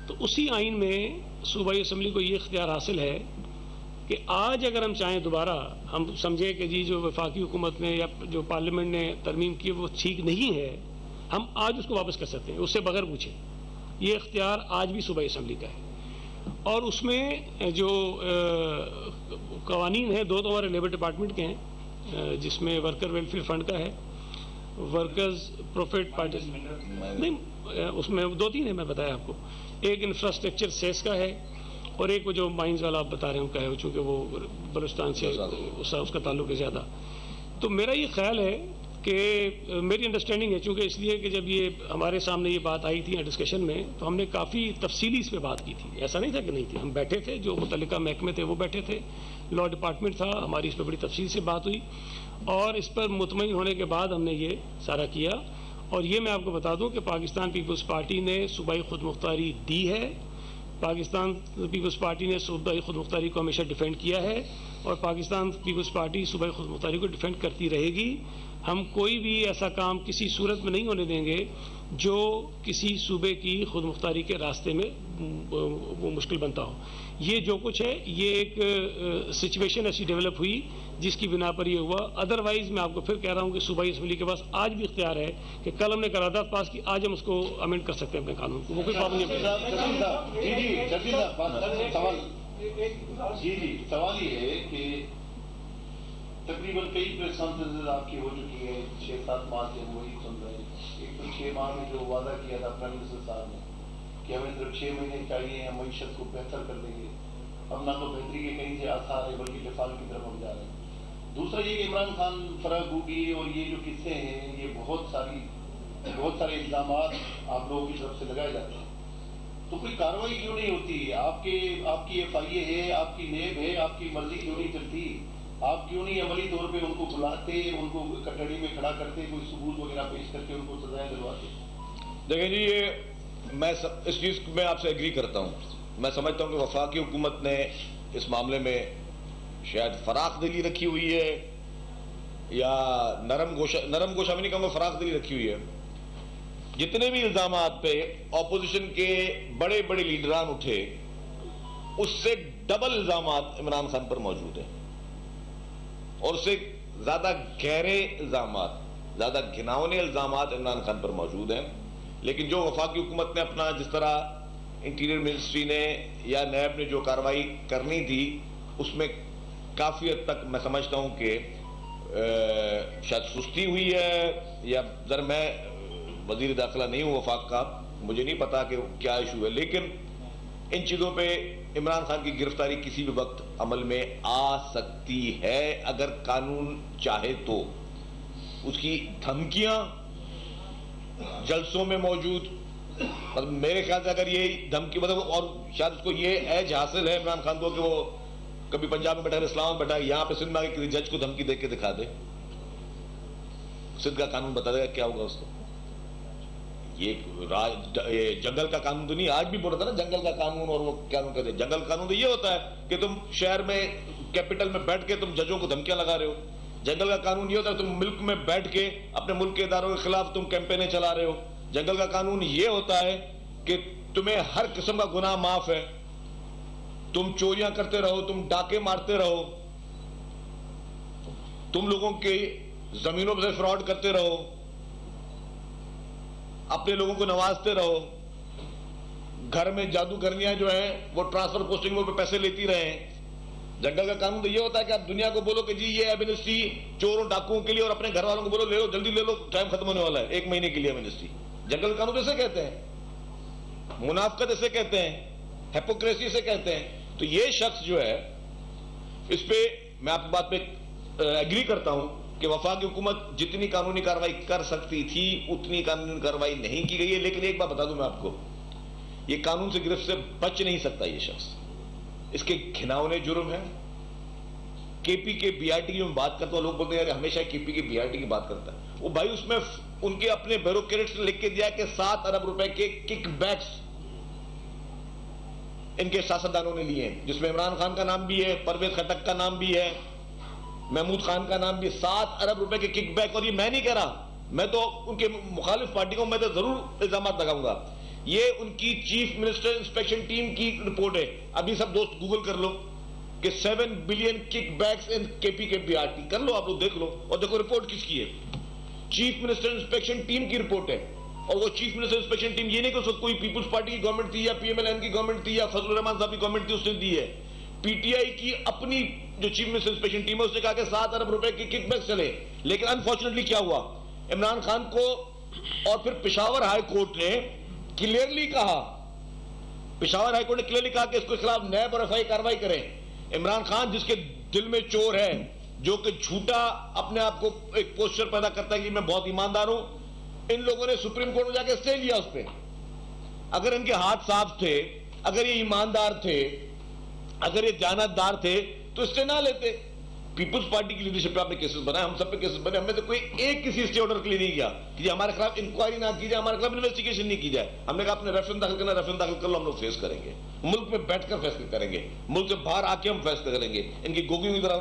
तो उसी आइन में सूबाई असम्बली को ये इख्तियार हासिल है कि आज अगर हम चाहें दोबारा हम समझे कि जी जो वफाकी हुकूमत ने या जो पार्लियामेंट ने तरमीम की वो ठीक नहीं है, हम आज उसको वापस कर सकते हैं उससे बगैर पूछे। ये इख्तियार आज भी सूबाई असम्बली का है। और उसमें जो कवानीन है, 2 तो हमारे लेबर डिपार्टमेंट के हैं, जिसमें वर्कर वेलफेयर फंड का है, वर्कर्स प्रॉफिट पार्टी नहीं, उसमें 2-3 है, मैं बताया आपको। एक इंफ्रास्ट्रक्चर सेस का है और एक वो जो माइंस वाला आप बता रहे हैं उनका है, चूँकि वो बलूचिस्तान से उसका ताल्लुक है ज़्यादा। तो मेरा ये ख्याल है कि मेरी अंडरस्टैंडिंग है, चूँकि इसलिए कि जब ये हमारे सामने ये बात आई थी डिस्कशन में, तो हमने काफ़ी तफसीली इस पर बात की थी। ऐसा नहीं था कि नहीं थी, हम बैठे थे, जो मुतल्लिका महकमे थे वो बैठे थे, लॉ डिपार्टमेंट था, हमारी इस पर बड़ी तफसील से बात हुई और इस पर मुतमईन होने के बाद हमने ये सारा किया। और ये मैं आपको बता दूं कि पाकिस्तान पीपल्स पार्टी ने सूबाई खुद मुख्तारी दी है, पाकिस्तान पीपल्स पार्टी ने सूबाई खुद मुख्तारी को हमेशा डिफेंड किया है और पाकिस्तान पीपल्स पार्टी सूबाई खुद मुख्तारी को डिफेंड करती रहेगी। हम कोई भी ऐसा काम किसी सूरत में नहीं होने देंगे जो किसी सूबे की खुद मुख्तारी के रास्ते में वो मुश्किल बनता हो। ये जो कुछ है ये एक सिचुएशन ऐसी डेवलप हुई जिसकी बिना पर ये हुआ। अदरवाइज मैं आपको फिर कह रहा हूँ कि सूबाई असम्बली के पास आज भी इख्तियार है कि कल हमने करारदाद पास की, आज हम उसको अमेंड कर सकते हैं अपने कानून को, वो कोई पाबंदी नहीं है। सवाल ये है कि तकरीबन कई प्रेस कॉन्फ्रेंसेज आपकी हो चुकी है, 6-7 माह से हम वही सुन रहे हैं। एक तो 6 माह में जो वादा किया था प्राइम मिनिस्टर साहब ने कि हमें सिर्फ 6 महीने चाहिए, हम मईशत को बेहतर कर देंगे, अब ना तो बेहतरी के कहीं से आसार है बल्कि डिफॉल्ट की तरफ हम जा रहे हैं। दूसरा ये कि इमरान खान, फराग बूटी और ये जो किस्से हैं, ये बहुत सारे इल्जाम आप लोगों की तरफ से लगाए जाते हैं, तो कोई कार्रवाई क्यों नहीं होती? आपकी FIA है, आपकी नेब है, आपकी मर्जी क्यों नहीं चलती? आप क्यों नहीं अमली तौर पे उनको बुलाते, उनको कटड़ी में खड़ा करते, कोई सबूत वगैरह पेश करके उनको सजाएं दिलवाते? देखिए जी, ये मैं इस चीज में आपसे एग्री करता हूँ। मैं समझता हूँ कि वफाकी हुकूमत ने इस मामले में शायद फराख दिली रखी हुई है या नरम गोशा भी नहीं कहूँगा, फराख दिली रखी हुई है। जितने भी इल्जामात पे ऑपोजिशन के बड़े बड़े लीडरान उठे, उससे डबल इल्जामात इमरान खान पर मौजूद है और उससे ज्यादा गहरे इल्जामात, ज्यादा घिनौने इल्जामात इमरान खान पर मौजूद हैं। लेकिन जो वफाकी हुकूमत ने अपना, जिस तरह इंटीरियर मिनिस्ट्री ने या नैब ने जो कार्रवाई करनी थी, उसमें काफी हद तक मैं समझता हूं कि शायद सुस्ती हुई है, या जरा मैं वजीर दाखिला नहीं हूं वफाक का, मुझे नहीं पता कि क्या इशू है, लेकिन इन चीजों पे इमरान खान की गिरफ्तारी किसी भी वक्त अमल में आ सकती है अगर कानून चाहे तो। उसकी धमकियां जलसों में मौजूद, मतलब मेरे ख्याल से अगर ये धमकी, मतलब और शायद उसको ये एज हासिल है इमरान खान को कि वो कभी पंजाब में बैठा है, इस्लामाबाद में बैठा है, यहां पे सिंध में आके किसी जज को धमकी दे के दिखा दे, सिंध का कानून बता देगा क्या होगा उसको। ये जंगल का कानून तो नहीं, आज भी बोल रहा था ना जंगल का कानून, और वो क्या कहते हैं, जंगल कानून तो ये होता है कि तुम शहर में कैपिटल में बैठ के तुम जजों को धमकियां लगा रहे हो। जंगल का कानून ये होता है तुम मुल्क में बैठ के अपने मुल्क के इदारों के खिलाफ तुम कैंपेनें चला रहे हो। जंगल का कानून ये होता है कि तुम्हें हर किस्म का गुनाह माफ है, तुम चोरियां करते रहो, तुम डाके मारते रहो, तुम लोगों के जमीनों से फ्रॉड करते रहो, अपने लोगों को नवाजते रहो, घर में जादूगरनियां जो है वो ट्रांसफर पोस्टिंगों पे पैसे लेती रहे। जंगल का कानून तो ये होता है कि आप दुनिया को बोलो कि जी ये एमनेस्टी चोरों डाकुओं के लिए, और अपने घर वालों को बोलो ले लो, जल्दी ले लो, टाइम खत्म होने वाला है, 1 महीने के लिए एमनेस्टी। जंगल का कानून इसे कहते हैं, मुनाफकत इसे कहते हैं, हिपोक्रेसी इसे कहते हैं। तो ये शख्स जो है, इस पे मैं आपकी बात पे एग्री करता हूं कि वफाकी हुकूमत जितनी कानूनी कार्रवाई कर सकती थी उतनी कानूनी कार्रवाई नहीं की गई है। लेकिन एक बात बता दूं मैं आपको, ये कानून से गिरफ्त से बच नहीं सकता ये शख्स, इसके घिनौने जुर्म है। केपी के बीआरटी की मैं बात करता हूं, लोग बोलते हैं हमेशा केपी के बीआरटी की बात करता है, वो भाई उसमें उनके अपने ब्यूरोक्रेट्स ने लिख के दिया कि 7 अरब रुपए के किकबैक्स इनके सियासतदानों ने लिए, जिसमें इमरान खान का नाम भी है, परवेज खटक का नाम भी है, महमूद खान का नाम भी। 7 अरब रुपए के किकबैक। और ये मैं नहीं कह रहा, मैं तो उनके मुखालिफ पार्टी को मैं तो जरूर इल्जाम लगाऊंगा। ये उनकी चीफ मिनिस्टर इंस्पेक्शन टीम की रिपोर्ट है, अभी सब दोस्त गूगल कर लो कि 7 बिलियन किकबैक्स इन केपी के बीआरटी, कर लो आप लोग, देख लो और देखो रिपोर्ट किसकी है, चीफ मिनिस्टर इंस्पेक्शन टीम की रिपोर्ट है। और वो चीफ मिनिस्टर इंस्पेक्शन टीम ये नहीं कि कोई पीपुल्स पार्टी की गवर्नमेंट थी या पीएमएलएन की गवर्नमेंट थी या फजलुर रहमान साहब की गवर्नमेंट थी उसने दी है, पीटीआई की अपनी जो चीफ मिनिस्टर इंस्पेक्शन टीम है उसने कहा कि 7 अरब रुपए के किकबैक चले। लेकिन अनफॉर्चुनेटली क्या हुआ, इमरान खान को और फिर पेशावर हाई कोर्ट ने क्लियरली कहा, पेशावर हाई कोर्ट ने क्लियरली कहा कि इसके खिलाफ नैब और एफआई कार्रवाई करें। इमरान खान जिसके दिल में चोर है, जो कि झूठा अपने आप को एक पोस्चर पैदा करता है कि मैं बहुत ईमानदार हूं, इन लोगों ने सुप्रीम कोर्ट में जाके स्टे लिया उस पर। अगर इनके हाथ साफ थे, अगर ये ईमानदार थे, अगर ये जानतदार थे तो स्टे ना लेते। पीपुल्स पार्टी की लीडरशिप पे आपने केसेस बनाए, हम सब पे केसेस बने, हमने तो कोई एक किसी स्टे ऑर्डर के लिए नहीं किया कि हमारे खिलाफ इंक्वायरी ना की जाए, हमारे खिलाफ इन्वेस्टिगेशन नहीं की जाए। हमने कहा आपने रेफरेंस दाखिल करना, रेफरेंस दाखिल कर लो, हम लोग फेस करेंगे, मुल्क में बैठकर फैसले करेंगे, मुल्क से बाहर आके हम फैसले करेंगे। इनकी गोगी की तरह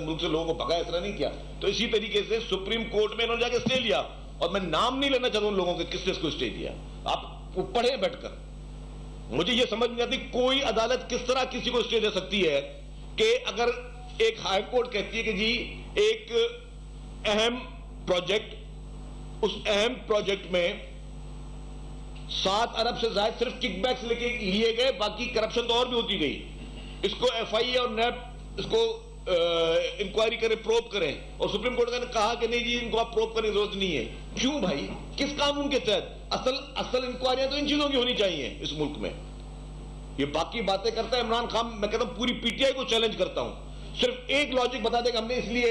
मुल्क से लोगों को भगाया, ऐसा नहीं किया। तो इसी तरीके से सुप्रीम कोर्ट में इन्होंने जाके स्टे लिया, और मैं नाम नहीं लेना चाहता उन लोगों के किसने इसको स्टे दिया। आप पढ़े बैठकर, मुझे यह समझ नहीं आती कोई अदालत किस तरह किसी को स्टे दे सकती है कि अगर एक हाई कोर्ट कहती है कि जी एक अहम प्रोजेक्ट, उस अहम प्रोजेक्ट में 7 अरब से ज्यादा सिर्फ किकबैक्स लेके लिए गए, बाकी करप्शन तो और भी होती गई। इसको एफआईए और नैब इसको इंक्वायरी करें, प्रोब करें, और सुप्रीम कोर्ट ने कहा कि नहीं जी इनको आप प्रोब करने की जरूरत नहीं है। क्यों भाई, किस कानून के तहत? असल इंक्वायरियां तो इन चीजों की होनी चाहिए इस मुल्क में। ये बाकी बातें करता है इमरान खान, मैं कहता हूं पूरी पीटीआई को चैलेंज करता हूं, सिर्फ एक लॉजिक बता दे कि हमने इसलिए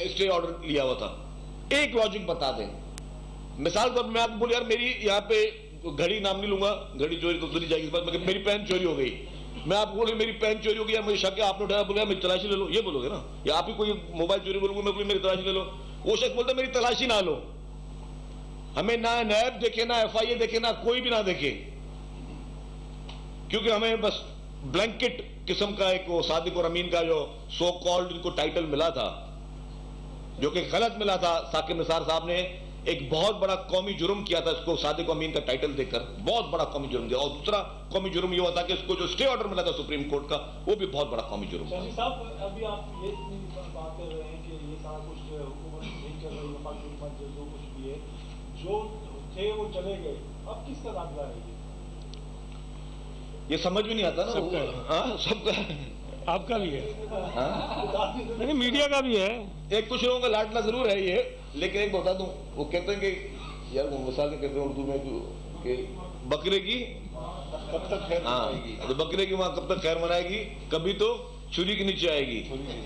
स्टे ऑर्डर लिया हुआ था, एक लॉजिक बता दे। मिसाल तौर पर मैं आपको बोलूं यार मेरी यहाँ पे घड़ी, नाम नहीं लूंगा, घड़ी चोरी तो सुनी जाएगी इस बात, मेरी पेन चोरी हो गई, मैं आपको बोलूं मेरी पेन चोरी हो गई, मुझे शक है, आपने उठाया, बोला मेरी तलाशी ले लो, ये बोलोगे ना? या आप ही कोई मोबाइल चोरी बोलोगे, मैं बोलूं मेरी तलाशी ले लो, वो शख्स बोलता मेरी तलाशी ना लो। हमें ना नैब देखे, ना एफआईए देखे, ना कोई भी ना देखे, क्योंकि हमें बस ब्लैंकेट किस्म का एक वो सादिक और अमीन का जो सो कॉल्ड इनको टाइटल मिला था, जो कि गलत मिला था। साकिब निसार साहब ने एक बहुत बड़ा कौमी जुर्म किया था, इसको सादिक और अमीन का टाइटल देकर बहुत बड़ा कौमी जुर्म दिया। और दूसरा कौमी जुर्म ये हुआ था कि इसको जो स्टे ऑर्डर मिला था सुप्रीम कोर्ट का, वो भी बहुत बड़ा कौमी जुर्म था। साहब अभी आप ये बात कर रहे हैं कि ये सारा कुछ जो है हुकूमत नहीं कर रही है, जो कुछ भी है, जो थे वो चले गए, अब किसका दाखिला है? ये समझ में नहीं आता ना सबका, आपका भी है, नहीं मीडिया का भी है। एक कुछ लोगों का लाडला जरूर है ये, लेकिन एक बता दूं, वो कहते हैं कि यार वो मिसाल के कहते हैं उर्दू में कि बकरे की कब तक खैर मनाएगी, तो बकरे की वहां कब तक खैर मनाएगी, कभी तो छुरी के नीचे आएगी।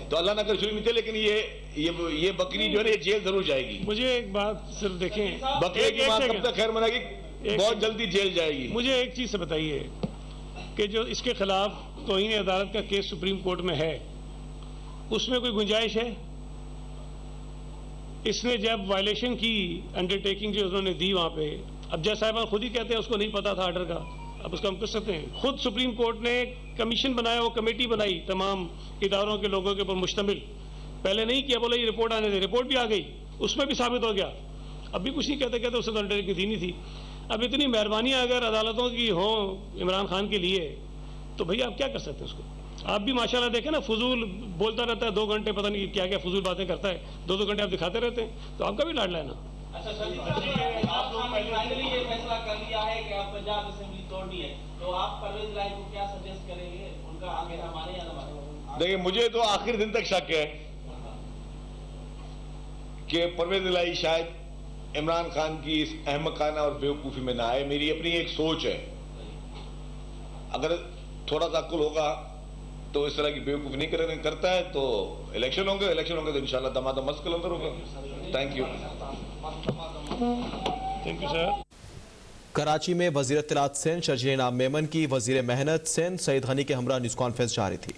तो अल्लाह ना कर छुरी नीचे, लेकिन ये बकरी जो है ना ये जेल जरूर जाएगी। मुझे एक बात सिर्फ देखें, बकरे की वहां कब तक खैर मनाएगी, बहुत जल्दी जेल जाएगी। मुझे एक चीज से बताइए कि जो इसके खिलाफ तौहीन अदालत का केस सुप्रीम कोर्ट में है, उसमें कोई गुंजाइश है? इसने जब वायलेशन की अंडरटेकिंग जो उन्होंने दी वहां पे, अब जज साहिबान खुद ही कहते हैं उसको नहीं पता था आर्डर का, अब उसका हम कर सकते हैं? खुद सुप्रीम कोर्ट ने कमीशन बनाया, वो कमेटी बनाई तमाम इदारों के लोगों के ऊपर मुश्तमिल, पहले नहीं किया, बोला ये रिपोर्ट आने दे, रिपोर्ट भी आ गई, उसमें भी साबित हो गया, अब भी कुछ नहीं कहते, कहते उससे तो अंडरटेकिंग दी नहीं थी। अब इतनी मेहरबानियां अगर अदालतों की हो इमरान खान के लिए, तो भैया आप क्या कर सकते हैं उसको? आप भी माशाल्लाह देखें ना, फजूल बोलता रहता है 2 घंटे, पता नहीं क्या क्या फजूल बातें करता है, 2-2 घंटे आप दिखाते रहते हैं, तो आपका भी लाडला है ना। अच्छा सर, आप लोग फाइनली ये फैसला कर लिया है कि आप पंजाब असेंबली तोड़नी है, तो आप परवेज इलाही को क्या सजेस्ट करेंगे, उनका आगे ना माने या ना माने? देखिए मुझे तो आखिर दिन तक शक है कि परवेज इलाही शायद इमरान खान की इस अहमकाना और बेवकूफी में ना आए। मेरी अपनी एक सोच है, अगर थोड़ा सा अक्ल होगा तो इस तरह की बेवकूफी नहीं करता है, तो इलेक्शन होंगे तो इंशाल्लाह दमादम मस्त कलंदर होगा। Thank you sir. कराची में वजीर इत्तलात सिंध शर्जील इनाम मेमन की वजीर मेहनत सिंध सईद गनी के हमरा न्यूज़ कॉन्फ्रेंस जारी थी।